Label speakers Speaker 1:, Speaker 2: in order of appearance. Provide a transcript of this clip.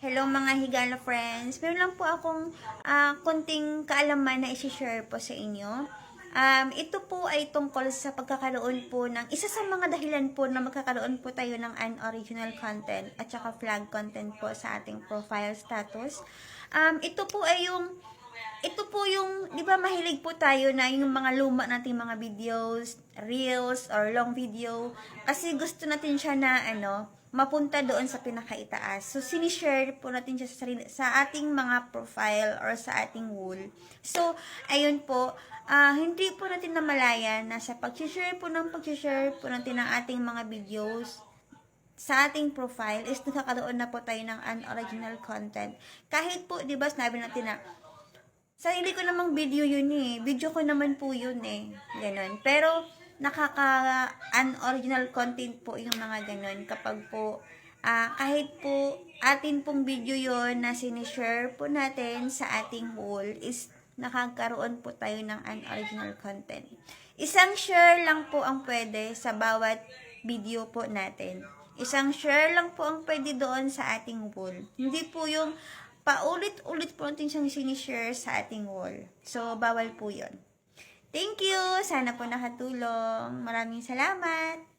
Speaker 1: Hello mga higala friends. Meron lang po akong konting kaalaman na i-share po sa inyo. Ito po ay tungkol sa pagkakaroon po ng isa sa mga dahilan po na magkakaroon po tayo ng unoriginal content at saka flag content po sa ating profile status. Ito po yung, di ba mahilig po tayo na yung mga luma nating mga videos, reels, or long video. Kasi gusto natin siya na, mapunta doon sa pinakaitaas. So, sinishare po natin siya sa ating mga profile or sa ating wall. So, ayun po, hindi po natin namalayan na sa pag-share po po natin ng ating mga videos, sa ating profile is nakakaroon na po tayo ng unoriginal content. Kahit po, di ba, sinabi natin na sarili ko namang video yun eh. Video ko naman po yun eh. Ganon. Pero, unoriginal content po yung mga ganon. Kapag po, kahit po atin pong video yun na sinishare po natin sa ating wall is nakakaroon po tayo ng unoriginal content. Isang share lang po ang pwede sa bawat video po natin. Isang share lang po ang pwede doon sa ating wall. Hindi po yung paulit-ulit po natin siyang sinishare sa ating wall. So, bawal po yun. Thank you! Sana po nakatulong. Maraming salamat!